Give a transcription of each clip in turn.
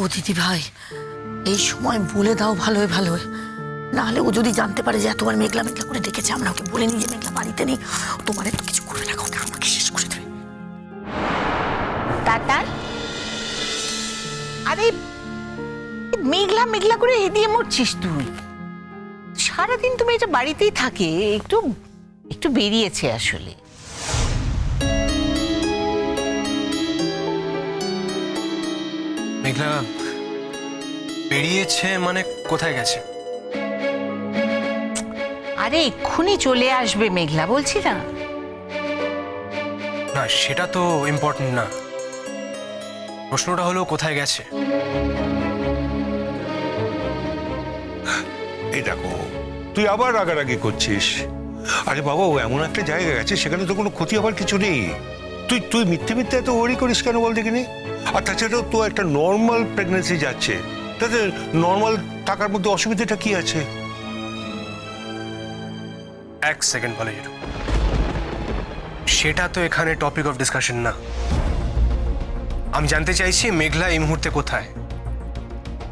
ও দিদি ভাই, এই সময় বলে দাও ভালোই ভালোই, নাহলে ও যদি জানতে পারে যে এতবার মেঘলা মেঘলা করে ডেকেছে, আমরা ওকে বলে নিই যে মেঘলা বাড়িতে নেই, তোমার তো কিছু করবে না, ওকে আমাকে শেষ করে দেবে। তাতান, আরে মেঘলা মেঘলা করে হেদিয়ে মরছিস তুই? সারাদিন তুমি এটা বাড়িতেই থাকে, একটু একটু বেরিয়েছে আসলে। মেঘলা বেরিয়েছে মানে কোথায় গেছে? আরে এক্ষুনি চলে আসবে মেঘলা, বলছি না? না, সেটা তো ইম্পর্টেন্ট না। প্রশ্নটা হলো কোথায় গেছে। এই দেখো, তুই আবার রাগারাগি করছিস। আরে বাবা, ও এমন একটা জায়গা গেছে, সেখানে তো কোনো ক্ষতি হবার কিছু নেই। তুই তুই মিথ্যে মিথ্যে এত ওয়ারি করিস কেন বল দেখিনি? আর তাছাড়াও তো একটা নর্মাল প্রেগনেন্সি যাচ্ছে, তাতে নর্মাল টাকার মধ্যে অসুবিধাটা কি আছে? এক সেকেন্ড বলে, সেটা তো এখানে টপিক অফ ডিসকাশন না। আমি জানতে চাইছি মেঘলা এই মুহূর্তে কোথায়।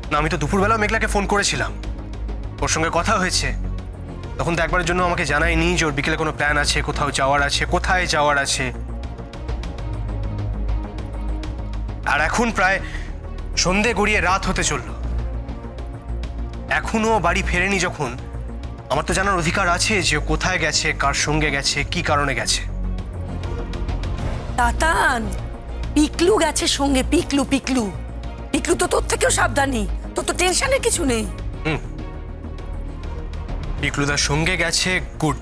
না, আমি তো দুপুরবেলা মেঘলাকে ফোন করেছিলাম, ওর সঙ্গে কথা হয়েছে। তখন তো একবারের জন্য আমাকে জানায়নি যে ওর বিকেলে কোনো প্ল্যান আছে, কোথাও যাওয়ার আছে, কোথায় যাওয়ার আছে। আর এখন প্রায় সন্ধে গড়িয়ে রাত হতে চলল, এখনো বাড়ি ফেরেনি। যখন আমার তো জানার অধিকার আছে যে ও কোথায় গেছে, কার সঙ্গে গেছে, কি কারণে গেছে। তাতান, পিকলু গেছে সঙ্গে, পিকলু পিকলু পিকলু তো তোর থেকেও সাবধানী, তোর তো টেনশনের কিছু নেই। পিকলুদার সঙ্গে গেছে, গুড,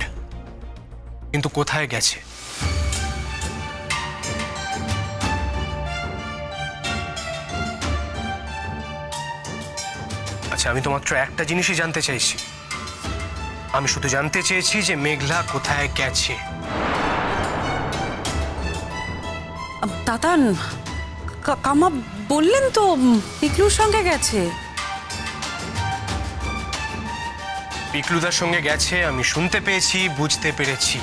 কিন্তু কোথায় গেছে? আচ্ছা, আমি তো মাত্র একটা জিনিসই জানতে চাইছি। আমি শুধু জানতে চেয়েছি যে মেঘলা কোথায় গেছে। তাতান, কামা বললেন তো পিকলুর সঙ্গে গেছে। পিকলুদার সঙ্গে গেছে আমি শুনতে পেয়েছি, বুঝতে পেরেছি,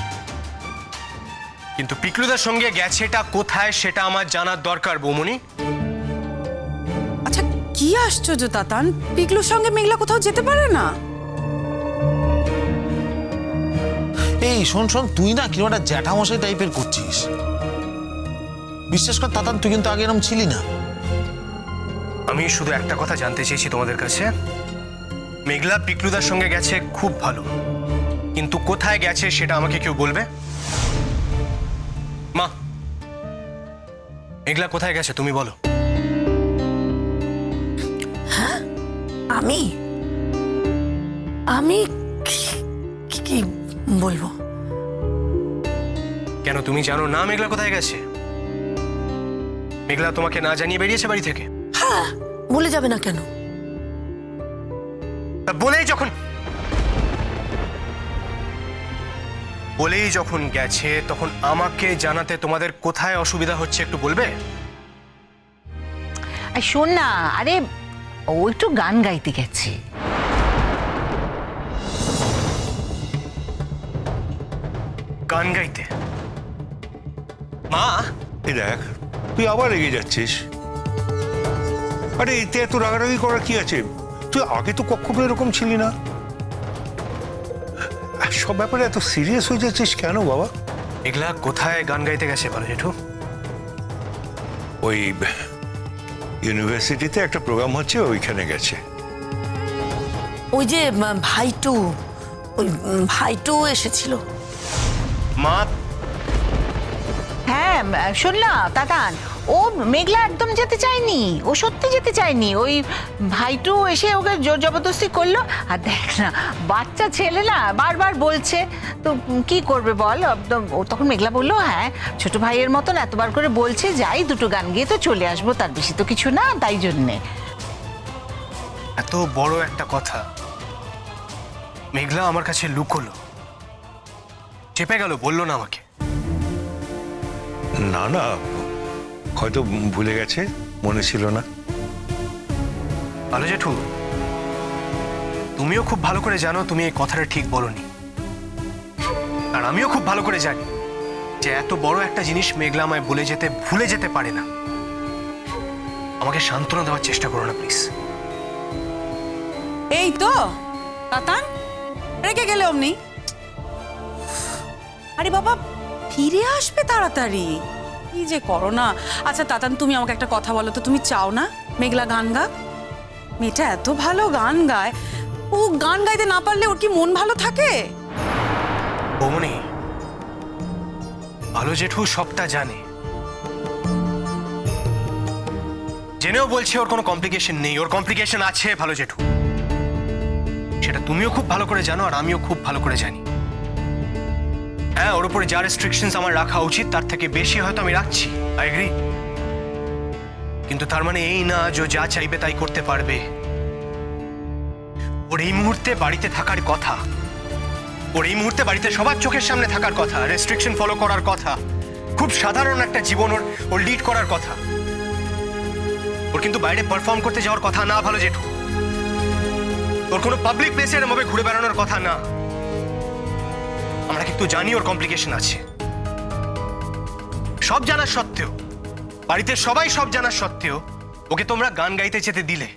কিন্তু পিকলুদার সঙ্গে গেছেটা কোথায় সেটা আমার জানার দরকার বৌমনি। আচ্ছা, কি আশ্চর্য তাতান, পিকলুর সঙ্গে মেঘলা কোথাও যেতে পারে না। এই শোন শোন, তুই না কিরকম একটা জ্যাঠামশাই টাইপের করছিস। বিশ্বাস কর তাতান, তুই কিন্তু আগে এরকম ছিলি না। আমি শুধু একটা কথা জানতে চেয়েছি তোমাদের কাছে, মেঘলা পিকলুদার সঙ্গে গেছে খুব ভালো, কিন্তু কোথায় গেছে সেটা আমাকে কেউ বলবে? মা, মেঘলা কোথায় গেছে তুমি বলো। আমি আমি কি বলবো? কেন, তুমি জানো না মেঘলা কোথায় গেছে? মেঘলা তোমাকে না জানিয়ে বেরিয়েছে বাড়ি থেকে? হ্যাঁ, বলে যাবে না কেন? বলেই যখন গেছে, তখন আমাকে জানাতে তোমাদের কোথায় অসুবিধা হচ্ছে একটু বলবে? আর শোন না, আরে ও একটু গান গাইতে গেছে। গান গাইতে? মা, এই দেখ, তুই আবার রেগে যাচ্ছিস। আরে এতে এত রাগারাগি করার কি আছে? তুই আগে তো কখনো এরকম ছিলি না। সব ব্যাপারে এত সিরিয়াস হয়ে যাচ্ছিস কেন বাবা? মেঘলা কোথায় গান গাইতে গেছে বলো জেঠু? ওই ইউনিভার্সিটিতে একটা প্রোগ্রাম হচ্ছে, ওইখানে গেছে। ওই যে ভাইটু, ওই ভাইটু এসেছিল। মা, হ্যাঁ শোন না তাতান, ও মেঘলা একদম যেতে চায়নি, ও সত্যি যেতে চায়নি। ওই ভাইটু এসে ওকে জোর জবরদস্তি করলো। আর দেখ না, বাচ্চা ছেলে না, বারবার বলছে, তো কি করবে বল? ও তখন মেঘলা বললো, হ্যাঁ ছোট ভাইয়ের মতন এতবার করে বলছে, যাই দুটো গান গিয়ে তো চলে আসবো, তার বেশি তো কিছু না, তাই জন্যে। এত বড় একটা কথা মেঘলা আমার কাছে লুকোলো, চেপে গেল, বললো না আমাকে। না না, হয়তো ভুলে গেছে, মনে ছিল না। ভালো জেঠু, তুমিও খুব ভালো করে জানো তুমি এই কথাটা ঠিক বলনি। আর আমিও খুব ভালো করে জানি যে এত বড় একটা জিনিস মেঘলা আমায় বলে যেতে ভুলে যেতে পারে না। আমাকে সান্ত্বনা দেওয়ার চেষ্টা করো না প্লিজ। এই তো তাতান, রেখে গেলে অমনি। আরে বাবা, ফিরে আসবে তাড়াতাড়ি। কি যে করো না। আচ্ছা তাতান, তুমি আমাকে একটা কথা বলো তো, তুমি চাও না মেঘলা গান গাক? মেয়েটা এত ভালো গান গায়, ও গান গাইতে না পারলে ওর কি মন ভালো থাকে? বৌমনি, ভালো জেঠু সবটা জানে, জেনেও বলছে ওর কোনো কমপ্লিকেশন নেই। ওর কমপ্লিকেশন আছে ভালো জেঠু, সেটা তুমিও খুব ভালো করে জানো আর আমিও খুব ভালো করে জানি। হ্যাঁ, ওর উপরে যা রেস্ট্রিকশনস আমার রাখা উচিত তার থেকে বেশি হয়তো আমি রাখছি, আই এগ্রি। কিন্তু তার মানে এই না যে ও যা চাইবে তাই করতে পারবে। ওর এই মুহূর্তে বাড়িতে থাকার কথা, ওর এই মুহূর্তে বাড়িতে সবার চোখের সামনে থাকার কথা, রেস্ট্রিকশন ফলো করার কথা, খুব সাধারণ একটা জীবন ওর লিড করার কথা। ওর কিন্তু বাইরে পারফর্ম করতে যাওয়ার কথা না ভালো জেঠু। ওর কোনো পাবলিক প্লেসে এরমভাবে ঘুরে বেড়ানোর কথা না। আমরা কিন্তু জানি ওর কমপ্লিকেশন আছে, সব জানার সত্ত্বেও, বাড়িতে সবাই সব জানার সত্ত্বেও ওকে তোমরা গান গাইতে যেতে দিলে।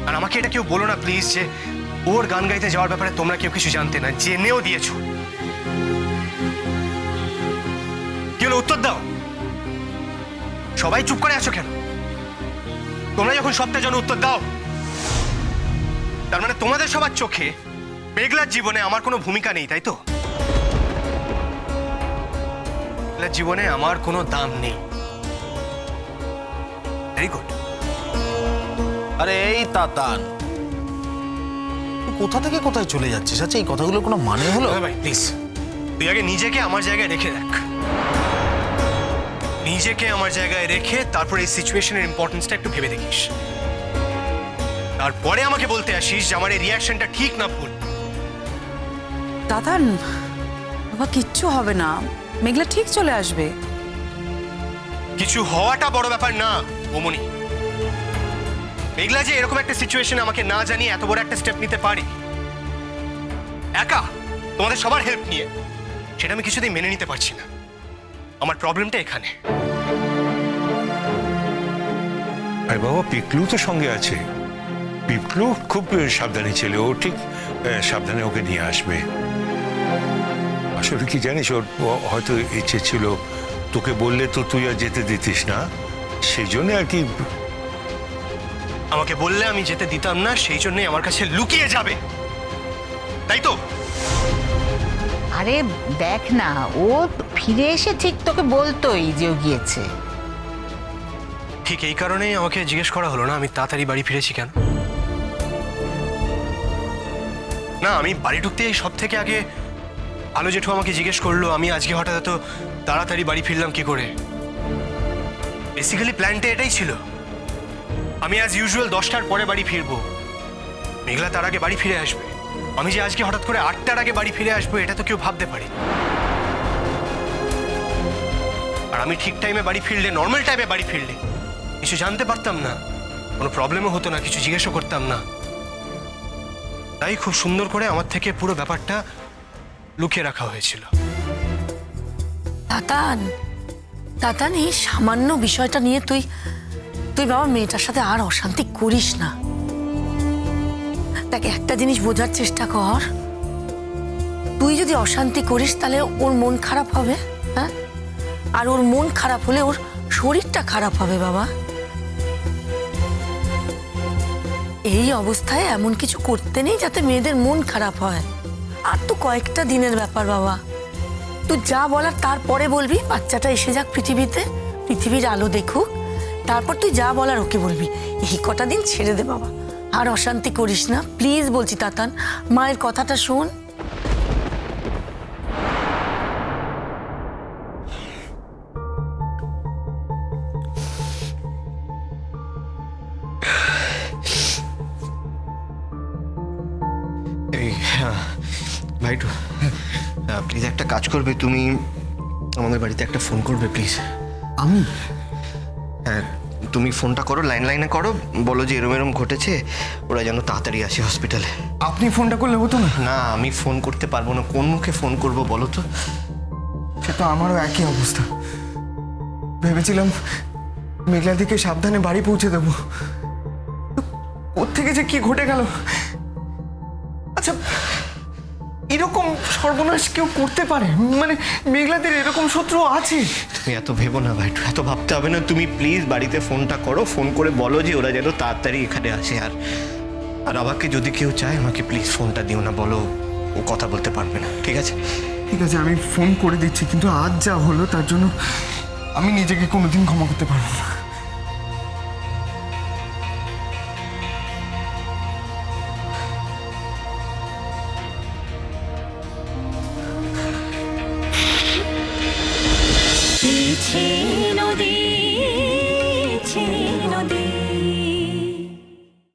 আর আমাকে এটা কেউ বলো না প্লিজ যে ওর গান গাইতে যাওয়ার ব্যাপারে তোমরা কেউ কিছু জানতে না, জেনেও দিয়েছো। কি হলো, উত্তর দাও। সবাই চুপ করে আছো কেন? তোমরা যখন সবটা জানো উত্তর দাও। তার মানে তোমাদের সবার চোখে মেঘলার জীবনে আমার কোনো ভূমিকা নেই, তাই তো? মেঘলার জীবনে আমার কোনো দাম নেই। Very good. আরে এই তাতান, তুই কোথা থেকে কোথায় চলে যাচ্ছিস? আচ্ছা, এই কথাগুলোর কোনো মানে হলো? ভাই প্লিজ, তুই আগে নিজেকে আমার জায়গায় রেখে দেখ। নিজেকে আমার জায়গায় রেখে তারপর এই সিচুয়েশনের ইম্পর্টেন্সটা একটু ভেবে দেখিস। তারপরে আমাকে বলতে আসিস যে আমার এই রিয়াকশনটা ঠিক না ভুল। তাতান বাবা, কিচ্ছু হবে না, মেঘলা ঠিক চলে আসবে। কিছু হওয়াটা বড় ব্যাপার না ওমনি। মেঘলা যে এরকম একটা সিচুয়েশনে আমাকে না জানিয়ে এত বড় একটা স্টেপ নিতে পারি একা, তোমাদের সবার হেল্প নিয়ে, সেটা আমি কিছুতেই মেনে নিতে পারছি না। আমার প্রবলেমটা এখানে। আরে বাবা, পিকলু তো সঙ্গে আছে। পিকলু খুব সাবধানী ছেলে, ও ঠিক সাবধানে ওকে নিয়ে আসবে। আসলে কি জানিস, ওর হয়তো ইচ্ছে ছিল, তোকে বললে তো তুই আর যেতে দিতিস না, সেই জন্য আর কি। আমাকে বললে আমি যেতে দিতাম না, সেই জন্যই আমার কাছে লুকিয়ে যাবে, তাই তো? আরে দেখ না, ও ফিরে এসে ঠিক তোকে বলতোই যে ও গিয়েছে। ঠিক এই কারণেই আমাকে জিজ্ঞেস করা হলো না আমি তাড়াতাড়ি বাড়ি ফিরেছি কেন। না, আমি বাড়ি ঢুকতেই সব থেকে আগে আলো জেঠু আমাকে জিজ্ঞেস করলো আমি আজকে হঠাৎ এত তাড়াতাড়ি বাড়ি ফিরলাম কি করে। বেসিক্যালি প্ল্যানটা এটাই ছিল, আমি অ্যাজ ইউজুয়াল 10টার পরে বাড়ি ফিরবো, মেঘলা তার আগে বাড়ি ফিরে আসবে। আমি যে আজকে হঠাৎ করে 8টার আগে বাড়ি ফিরে আসবো এটা তো কেউ ভাবতে পারি। আর আমি ঠিক টাইমে বাড়ি ফিরলে, নর্মাল টাইমে বাড়ি ফিরলে কিছু জানতে পারতাম না, কোনো প্রবলেমও হতো না, কিছু জিজ্ঞেসও করতাম না। তাই খুব সুন্দর করে আমার থেকে পুরো ব্যাপারটা লুকিয়ে রাখা হয়েছিল। তাতান, তাতান, এই সামান্য বিষয়টা নিয়ে তুই বাবা মেয়েটার সাথে আর অশান্তি করিস না। তাকে একটা জিনিস বোঝার চেষ্টা কর, তুই যদি অশান্তি করিস তাহলে ওর মন খারাপ হবে, হ্যাঁ? আর ওর মন খারাপ হলে ওর শরীরটা খারাপ হবে বাবা। এই অবস্থায় এমন কিছু করতে নেই যাতে মেয়েদের মন খারাপ হয়। আর তো কয়েকটা দিনের ব্যাপার বাবা, তুই যা বলার তারপরে বলবি। বাচ্চাটা এসে যাক পৃথিবীতে, পৃথিবীর আলো দেখুক, তারপর তুই যা বলার ওকে বলবি। এই কটা দিন ছেড়ে দে বাবা, আর অশান্তি করিস না প্লিজ বলছি। তাতান, মায়ের কথাটা শোন। ভাইটু, প্লিজ একটা কাজ করবে, তুমি আমাদের বাড়িতে একটা ফোন করবে প্লিজ। আমি? হ্যাঁ, তুমি ফোনটা করো, লাইনে করো, বলো যে এরম এরম ঘটেছে, ওরা যেন তাড়াতাড়ি আসে হসপিটালে। আপনি ফোনটা করলে হতো না? না, আমি ফোন করতে পারবো না, কোন মুখে ফোন করবো বলো তো? সে তো আমারও একই অবস্থা। ভেবেছিলাম মেঘলাদিকে সাবধানে বাড়ি পৌঁছে দেবো। ওর থেকে যে কি ঘটে গেল। আচ্ছা, এরকম সর্বনাশ কেউ করতে পারে? মানে মেঘলাদের এরকম শত্রু আছে? তুমি এত ভেবো না ভাই, এত ভাবতে হবে না। তুমি প্লিজ বাড়িতে ফোনটা করো, ফোন করে বলো যে ওরা যেন তাড়াতাড়ি এখানে আসে। আর আমাকে যদি কেউ চায় আমাকে প্লিজ ফোনটা দিও না, বলো ও কথা বলতে পারবে না, ঠিক আছে? ঠিক আছে, আমি ফোন করে দিচ্ছি, কিন্তু আজ যা হলো তার জন্য আমি নিজেকে কোনোদিন ক্ষমা করতে পারবো না। নদী